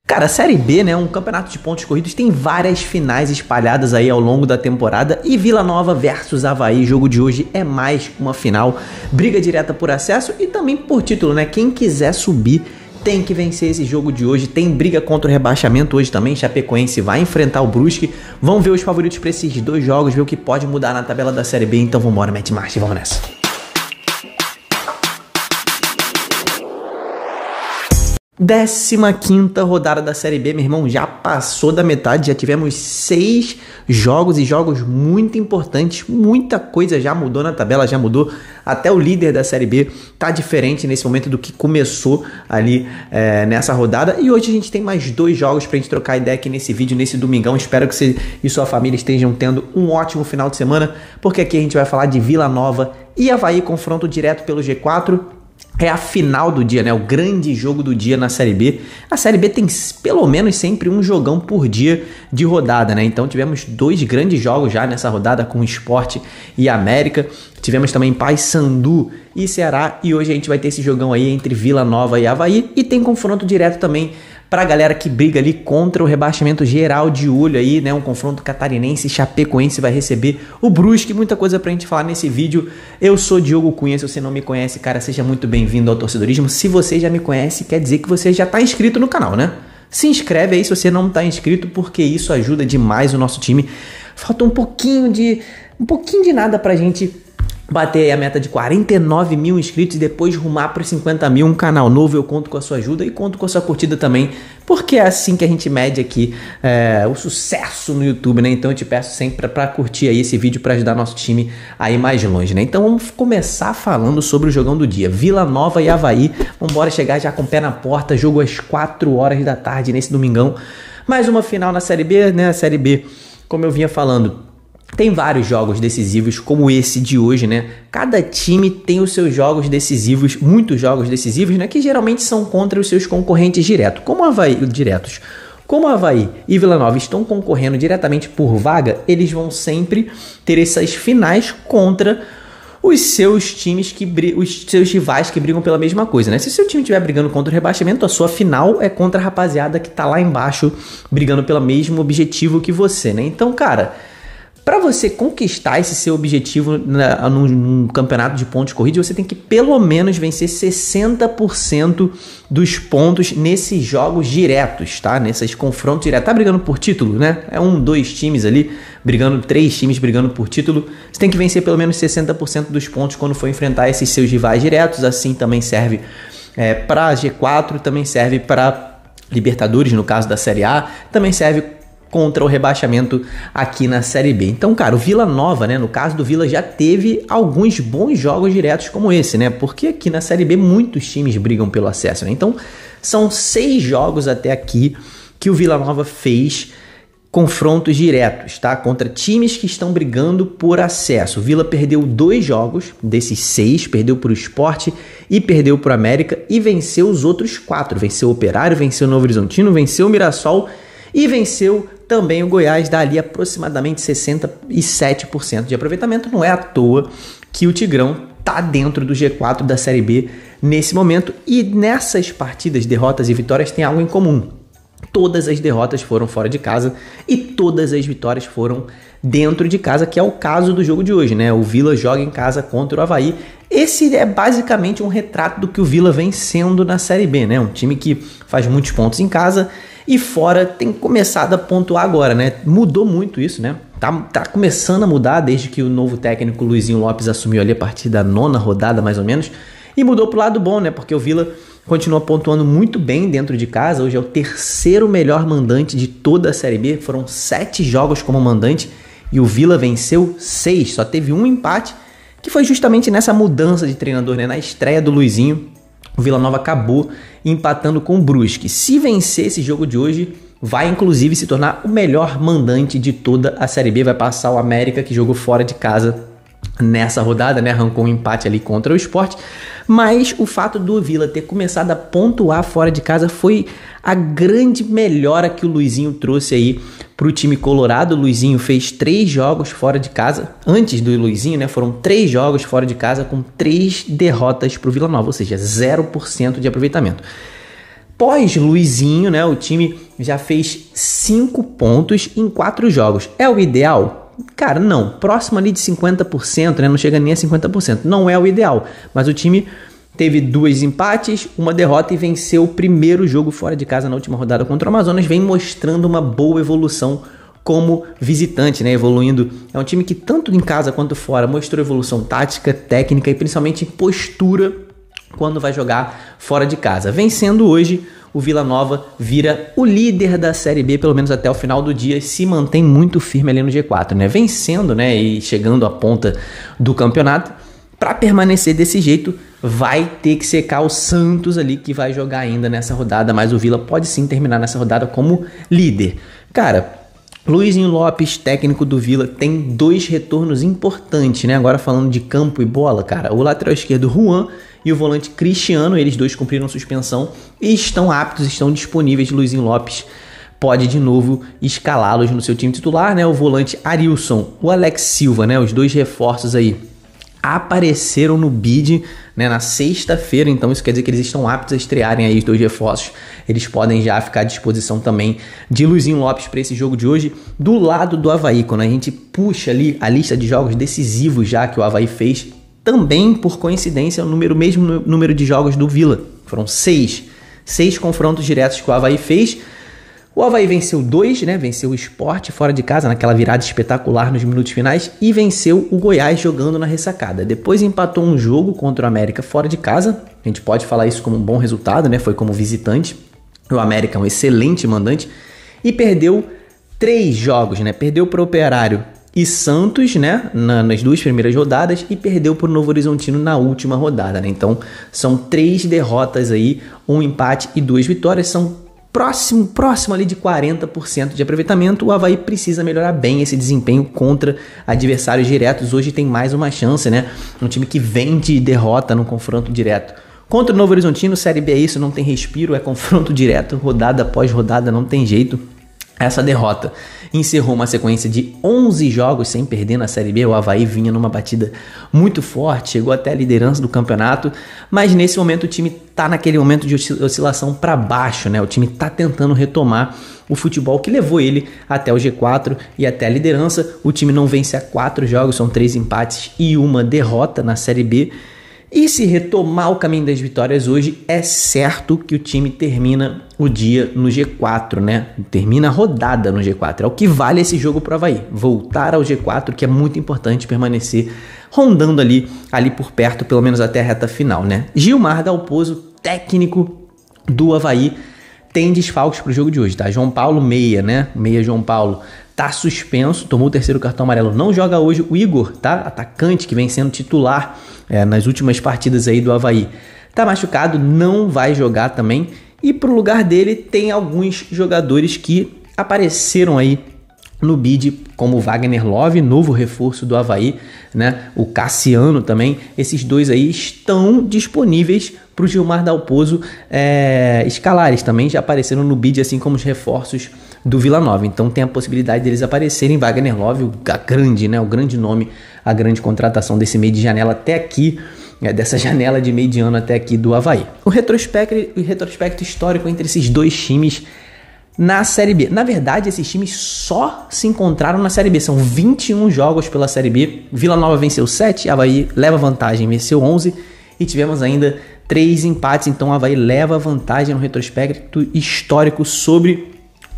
Cara, a Série B, né, um campeonato de pontos corridos, tem várias finais espalhadas aí ao longo da temporada e Vila Nova versus Avaí, jogo de hoje é mais uma final, briga direta por acesso e também por título, né? Quem quiser subir tem que vencer esse jogo de hoje, tem briga contra o rebaixamento hoje também, Chapecoense vai enfrentar o Brusque, vamos ver os favoritos para esses dois jogos, ver o que pode mudar na tabela da Série B, então vambora, mete marcha e vamos nessa. Décima quinta rodada da Série B, meu irmão, já passou da metade, já tivemos 6 jogos e jogos muito importantes, muita coisa já mudou na tabela, já mudou, até o líder da Série B tá diferente nesse momento do que começou ali nessa rodada, e hoje a gente tem mais 2 jogos pra gente trocar ideia aqui nesse vídeo, nesse domingão. Espero que você e sua família estejam tendo um ótimo final de semana, porque aqui a gente vai falar de Vila Nova e Avaí, confronto direto pelo G4. É a final do dia, né? O grande jogo do dia na Série B. A Série B tem pelo menos sempre um jogão por dia de rodada, né? Então tivemos 2 grandes jogos já nessa rodada com o Sport e América. Tivemos também Paysandu e Ceará. E hoje a gente vai ter esse jogão aí entre Vila Nova e Avaí. E tem confronto direto também pra galera que briga ali contra o rebaixamento geral, de olho aí, né? Um confronto catarinense, Chapecoense vai receber o Brusque, muita coisa pra gente falar nesse vídeo. Eu sou Diogo Cunha, se você não me conhece, cara, seja muito bem-vindo ao Torcedorismo. Se você já me conhece, quer dizer que você já tá inscrito no canal, né? Se inscreve aí se você não tá inscrito, porque isso ajuda demais o nosso time. Falta um pouquinho de nada pra gente bater a meta de 49 mil inscritos e depois rumar para os 50 mil, um canal novo. Eu conto com a sua ajuda e conto com a sua curtida também, porque é assim que a gente mede aqui o sucesso no YouTube, né? Então eu te peço sempre para curtir aí esse vídeo para ajudar nosso time a ir mais longe, né? Então vamos começar falando sobre o jogão do dia, Vila Nova e Avaí. Vamos embora chegar já com o pé na porta, jogo às 4 horas da tarde nesse domingão. Mais uma final na Série B, né? A Série B, como eu vinha falando, tem vários jogos decisivos como esse de hoje, né? Cada time tem os seus jogos decisivos, muitos jogos decisivos, né? Que geralmente são contra os seus concorrentes diretos. Como Avaí e Vila Nova estão concorrendo diretamente por vaga, eles vão sempre ter essas finais contra os seus times, os seus rivais que brigam pela mesma coisa, né? Se o seu time estiver brigando contra o rebaixamento, a sua final é contra a rapaziada que tá lá embaixo brigando pelo mesmo objetivo que você, né? Então, cara, para você conquistar esse seu objetivo num campeonato de pontos corridos, você tem que pelo menos vencer 60% dos pontos nesses jogos diretos, tá? Nesses confrontos diretos. Tá brigando por título, né? É 2 times ali brigando, 3 times brigando por título. Você tem que vencer pelo menos 60% dos pontos quando for enfrentar esses seus rivais diretos. Assim também serve para G4, também serve para Libertadores, no caso da Série A, também serve contra o rebaixamento aqui na Série B. Então, cara, o Vila Nova, né, no caso do Vila, já teve alguns bons jogos diretos como esse, né, porque aqui na Série B muitos times brigam pelo acesso, né, então são 6 jogos até aqui que o Vila Nova fez confrontos diretos, tá, contra times que estão brigando por acesso. O Vila perdeu 2 jogos desses 6, perdeu para o Sport e perdeu para o América e venceu os outros 4, venceu o Operário, venceu o Novo Horizontino, venceu o Mirassol e venceu também o Goiás, dá ali aproximadamente 67% de aproveitamento. Não é à toa que o Tigrão tá dentro do G4 da Série B nesse momento. E nessas partidas, derrotas e vitórias, tem algo em comum. Todas as derrotas foram fora de casa e todas as vitórias foram dentro de casa, que é o caso do jogo de hoje, né? O Vila joga em casa contra o Avaí. Esse é basicamente um retrato do que o Vila vem sendo na Série B, né? Um time que faz muitos pontos em casa e fora tem começado a pontuar agora, né? Mudou muito isso, né? Tá começando a mudar desde que o novo técnico Luizinho Lopes assumiu ali a partir da 9ª rodada, mais ou menos. E mudou pro lado bom, né? Porque o Vila continua pontuando muito bem dentro de casa. Hoje é o 3º melhor mandante de toda a Série B. Foram 7 jogos como mandante e o Vila venceu 6. Só teve um empate, que foi justamente nessa mudança de treinador, né? Na estreia do Luizinho, o Vila Nova acabou empatando com o Brusque. Se vencer esse jogo de hoje, vai inclusive se tornar o melhor mandante de toda a Série B. Vai passar o América, que jogou fora de casa nessa rodada, né? Arrancou um empate ali contra o Sport. Mas o fato do Vila ter começado a pontuar fora de casa foi a grande melhora que o Luizinho trouxe aí para o time colorado. O Luizinho fez 3 jogos fora de casa. Antes do Luizinho, né, foram 3 jogos fora de casa com 3 derrotas para o Vila Nova, ou seja, 0% de aproveitamento. Pós-Luizinho, né, o time já fez 5 pontos em 4 jogos. É o ideal? Cara, não. Próximo ali de 50%, né, não chega nem a 50%. Não é o ideal, mas o time teve 2 empates, uma derrota e venceu o primeiro jogo fora de casa na última rodada contra o Amazonas. Vem mostrando uma boa evolução como visitante, né? Evoluindo. É um time que tanto em casa quanto fora mostrou evolução tática, técnica e principalmente postura quando vai jogar fora de casa. Vencendo hoje, o Vila Nova vira o líder da Série B, pelo menos até o final do dia, e se mantém muito firme ali no G4, né? Vencendo, né, e chegando à ponta do campeonato. Para permanecer desse jeito, vai ter que secar o Santos ali, que vai jogar ainda nessa rodada, mas o Vila pode sim terminar nessa rodada como líder. Cara, Luizinho Lopes, técnico do Vila, tem 2 retornos importantes, né? Agora falando de campo e bola, cara, o lateral esquerdo Juan e o volante Cristiano, eles 2 cumpriram suspensão e estão aptos, estão disponíveis. Luizinho Lopes pode de novo escalá-los no seu time titular, né? O volante Arilson, o Alex Silva, né? Os 2 reforços aí apareceram no bid, né, na sexta-feira, então isso quer dizer que eles estão aptos a estrearem aí os 2 reforços. Eles podem já ficar à disposição também de Luizinho Lopes para esse jogo de hoje. Do lado do Avaí, quando a gente puxa ali a lista de jogos decisivos já que o Avaí fez, também por coincidência o mesmo número de jogos do Vila. Foram 6 confrontos diretos que o Avaí fez. O Avaí venceu 2, né? Venceu o Sport fora de casa, naquela virada espetacular nos minutos finais, e venceu o Goiás jogando na ressacada. Depois empatou um jogo contra o América fora de casa. A gente pode falar isso como um bom resultado, né? Foi como visitante. O América é um excelente mandante. E perdeu 3 jogos, né? Perdeu para o Operário e Santos, né? Nas 2 primeiras rodadas, e perdeu para o Novo Horizontino na última rodada, né? Então são 3 derrotas aí, 1 empate e 2 vitórias. São próximo ali de 40% de aproveitamento. O Avaí precisa melhorar bem esse desempenho contra adversários diretos. Hoje tem mais uma chance, né? Um time que vem de derrota no confronto direto. Contra o Novo Horizontino, Série B é isso, não tem respiro, é confronto direto, rodada após rodada, não tem jeito. Essa derrota encerrou uma sequência de 11 jogos sem perder na Série B. O Avaí vinha numa batida muito forte, chegou até a liderança do campeonato, mas nesse momento o time está naquele momento de oscilação para baixo, né? O time está tentando retomar o futebol que levou ele até o G4 e até a liderança. O time não vence há 4 jogos, são 3 empates e 1 derrota na Série B. E se retomar o caminho das vitórias hoje, é certo que o time termina o dia no G4, né? Termina a rodada no G4. É o que vale esse jogo pro Avaí. Voltar ao G4, que é muito importante permanecer rondando ali por perto, pelo menos até a reta final, né? Gilmar Dalpozo, técnico do Avaí, tem desfalques pro jogo de hoje, tá? João Paulo, meia, né? Meia João Paulo tá suspenso, tomou o 3º cartão amarelo, não joga hoje. O Igor, tá? Atacante que vem sendo titular nas últimas partidas aí do Avaí, tá machucado, não vai jogar também. E pro lugar dele tem alguns jogadores que apareceram aí no bid, como o Wagner Love, novo reforço do Avaí, né? O Cassiano também. Esses 2 aí estão disponíveis para o Gilmar Dalpozo escalar. Eles também já apareceram no bid, assim como os reforços do Vila Nova. Então tem a possibilidade deles aparecerem. Wagner Love, o grande nome, a grande contratação desse meio de janela até aqui, dessa janela de meio de ano até aqui do Avaí. O retrospecto histórico entre esses 2 times na Série B. Na verdade, esses times só se encontraram na Série B. São 21 jogos pela Série B. Vila Nova venceu 7, Avaí leva vantagem, venceu 11 e tivemos ainda 3 empates. Então, Avaí leva vantagem no retrospecto histórico sobre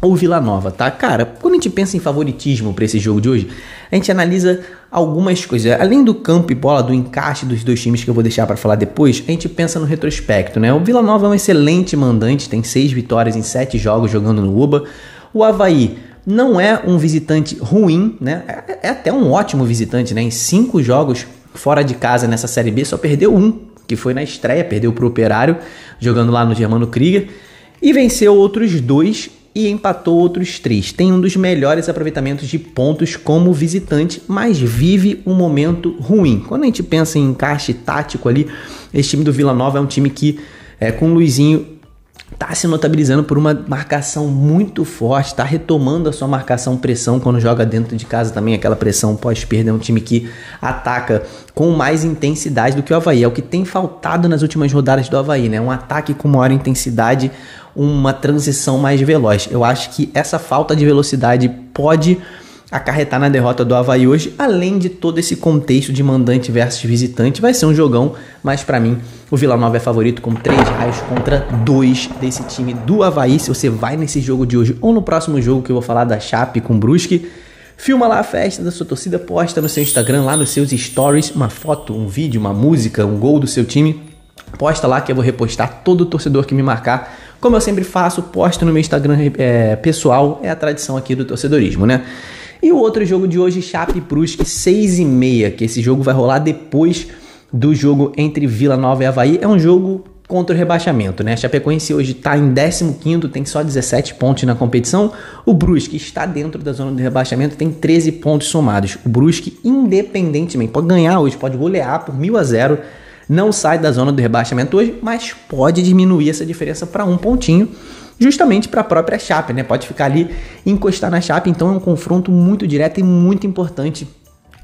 o Vila Nova, tá? Cara, quando a gente pensa em favoritismo para esse jogo de hoje, a gente analisa algumas coisas. Além do campo e bola, do encaixe dos 2 times que eu vou deixar para falar depois, a gente pensa no retrospecto, né? O Vila Nova é um excelente mandante, tem 6 vitórias em 7 jogos jogando no UBA. O Avaí não é um visitante ruim, né? É até um ótimo visitante, né? Em 5 jogos fora de casa nessa Série B, só perdeu 1, que foi na estreia, perdeu para o Operário, jogando lá no Germano Krieger, e venceu outros 2 e empatou outros 3. Tem um dos melhores aproveitamentos de pontos como visitante, mas vive um momento ruim. Quando a gente pensa em encaixe tático ali, esse time do Vila Nova é um time que, com o Luizinho, está se notabilizando por uma marcação muito forte, está retomando a sua marcação-pressão quando joga dentro de casa também, aquela pressão pós-perda. É um time que ataca com mais intensidade do que o Avaí. É o que tem faltado nas últimas rodadas do Avaí, né? Um ataque com maior intensidade, uma transição mais veloz. Eu acho que essa falta de velocidade pode acarretar na derrota do Avaí hoje, além de todo esse contexto de mandante versus visitante. Vai ser um jogão, mas para mim o Vila Nova é favorito com 3 raios contra 2 desse time do Avaí. Se você vai nesse jogo de hoje ou no próximo jogo que eu vou falar da Chape com o Brusque, filma lá a festa da sua torcida, posta no seu Instagram, lá nos seus stories, uma foto, um vídeo, uma música, um gol do seu time. Posta lá que eu vou repostar todo torcedor que me marcar. Como eu sempre faço, posto no meu Instagram pessoal, é a tradição aqui do torcedorismo, né? E o outro jogo de hoje, Chape e Brusque, 6h30, que esse jogo vai rolar depois do jogo entre Vila Nova e Avaí. É um jogo contra o rebaixamento, né? A Chapecoense hoje está em 15º, tem só 17 pontos na competição. O Brusque está dentro da zona do rebaixamento, tem 13 pontos somados. O Brusque, independentemente, pode ganhar hoje, pode golear por 1.000-0, não sai da zona do rebaixamento hoje, mas pode diminuir essa diferença para 1 pontinho, justamente para a própria Chape, né? Pode ficar ali, encostar na Chape, então é um confronto muito direto e muito importante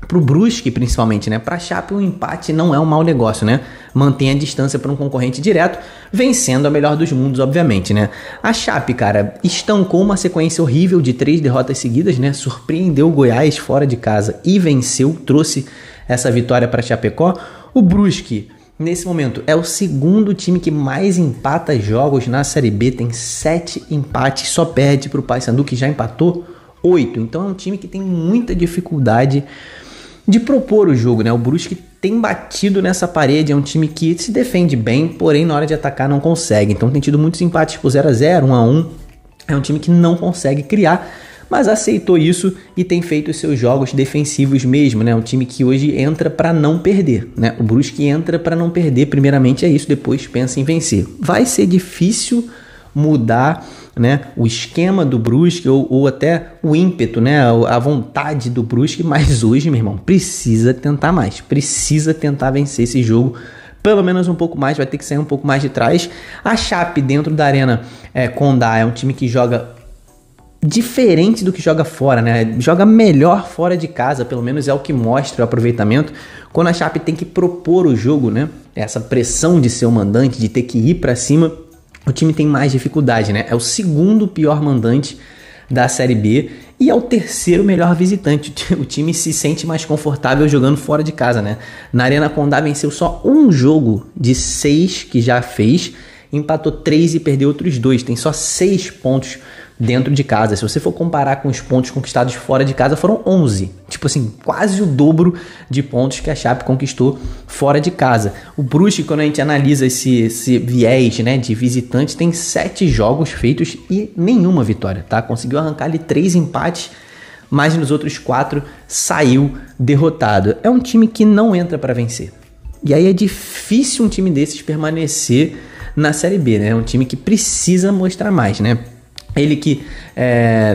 para o Brusque, principalmente, né? Para a Chape, um empate não é um mau negócio, né? Mantém a distância para um concorrente direto, vencendo a melhor dos mundos, obviamente, né? A Chape, cara, estancou uma sequência horrível de 3 derrotas seguidas, né? Surpreendeu o Goiás fora de casa e venceu, trouxe essa vitória para Chapecó. O Brusque, nesse momento, é o segundo time que mais empata jogos na Série B, tem 7 empates, só perde para o Paysandu, que já empatou 8. Então é um time que tem muita dificuldade de propor o jogo, né? O Brusque tem batido nessa parede, é um time que se defende bem, porém na hora de atacar não consegue. Então tem tido muitos empates por 0-0, 1-1. É um time que não consegue criar, mas aceitou isso e tem feito os seus jogos defensivos mesmo, né? Um time que hoje entra para não perder, né? O Brusque entra para não perder, primeiramente é isso, depois pensa em vencer. Vai ser difícil mudar, né, o esquema do Brusque ou até o ímpeto, né, a vontade do Brusque, mas hoje, meu irmão, precisa tentar mais, precisa tentar vencer esse jogo, pelo menos um pouco mais, vai ter que sair um pouco mais de trás. A Chape dentro da Arena Condá é um time que joga diferente do que joga fora, né? Joga melhor fora de casa, pelo menos é o que mostra o aproveitamento. Quando a Chape tem que propor o jogo, né? Essa pressão de ser o mandante, de ter que ir para cima, o time tem mais dificuldade, né? É o segundo pior mandante da Série B e é o terceiro melhor visitante. O time se sente mais confortável jogando fora de casa, né? Na Arena Condá venceu só um jogo de 6 que já fez, empatou 3 e perdeu outros 2. Tem só 6 pontos dentro de casa. Se você for comparar com os pontos conquistados fora de casa, foram 11. Tipo assim, quase o dobro de pontos que a Chape conquistou fora de casa. O Brusque, quando a gente analisa esse viés, né, de visitante, tem 7 jogos feitos e nenhuma vitória, tá? Conseguiu arrancar ali 3 empates, mas nos outros 4 saiu derrotado. É um time que não entra para vencer. E aí é difícil um time desses permanecer na Série B, né? É um time que precisa mostrar mais, né? Ele que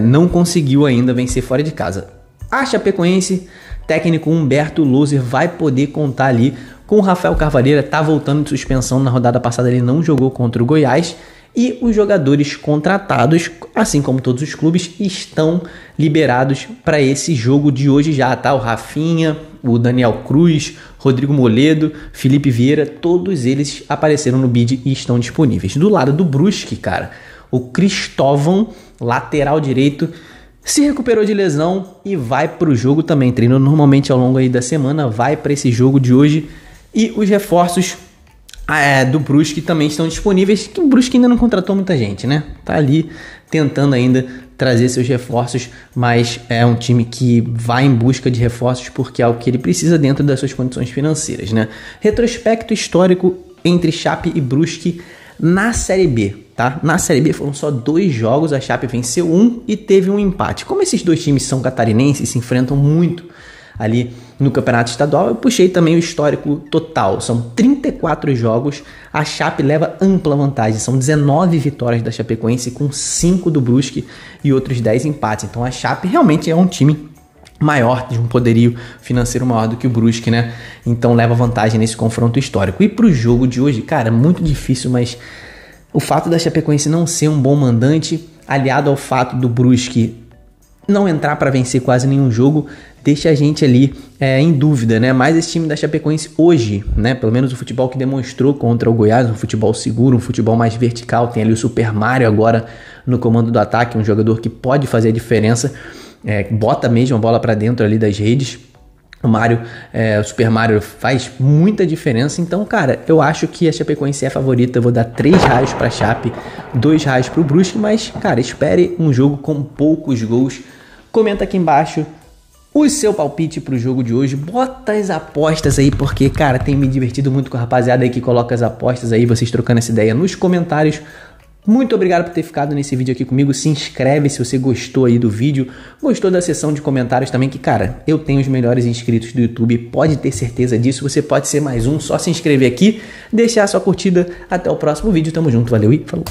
não conseguiu ainda vencer fora de casa. A Chapecoense, técnico Humberto Louser, vai poder contar ali com o Rafael Carvalheira, tá voltando de suspensão, na rodada passada ele não jogou contra o Goiás, e os jogadores contratados, assim como todos os clubes, estão liberados para esse jogo de hoje já, tá? O Rafinha, o Daniel Cruz, Rodrigo Moledo, Felipe Vieira, todos eles apareceram no bid e estão disponíveis. Do lado do Brusque, cara, o Cristóvão, lateral direito, se recuperou de lesão e vai para o jogo também. Treinou normalmente ao longo aí da semana, vai para esse jogo de hoje. E os reforços do Brusque também estão disponíveis, que o Brusque ainda não contratou muita gente, né? Tá ali tentando ainda trazer seus reforços, mas é um time que vai em busca de reforços porque é o que ele precisa dentro das suas condições financeiras, né? Retrospecto histórico entre Chape e Brusque na Série B, tá? Na Série B foram só 2 jogos, a Chape venceu 1 e teve um empate. Como esses dois times são catarinenses, se enfrentam muito ali no campeonato estadual, eu puxei também o histórico total. São 34 jogos, a Chape leva ampla vantagem, são 19 vitórias da Chapecoense com 5 do Brusque e outros 10 empates. Então a Chape realmente é um time maior, de um poderio financeiro maior do que o Brusque, né? Então leva vantagem nesse confronto histórico. E pro jogo de hoje, cara, muito difícil, mas o fato da Chapecoense não ser um bom mandante, aliado ao fato do Brusque não entrar para vencer quase nenhum jogo deixa a gente ali em dúvida, né? Mas esse time da Chapecoense hoje, né? Pelo menos o futebol que demonstrou contra o Goiás, um futebol seguro, um futebol mais vertical. Tem ali o Super Mario agora no comando do ataque, um jogador que pode fazer a diferença, bota mesmo a bola para dentro ali das redes. O Super Mario faz muita diferença. Então, cara, eu acho que a Chapecoense é a favorita. Eu vou dar 3 raios pra Chape, 2 raios pro Brusque. Mas, cara, espere um jogo com poucos gols. Comenta aqui embaixo o seu palpite pro jogo de hoje. Bota as apostas aí, porque, cara, tem me divertido muito com a rapaziada aí que coloca as apostas aí, vocês trocando essa ideia nos comentários. Muito obrigado por ter ficado nesse vídeo aqui comigo. Se inscreve se você gostou aí do vídeo, gostou da seção de comentários também, que, cara, eu tenho os melhores inscritos do YouTube, pode ter certeza disso. Você pode ser mais um, só se inscrever aqui, deixar a sua curtida. Até o próximo vídeo, tamo junto, valeu e falou!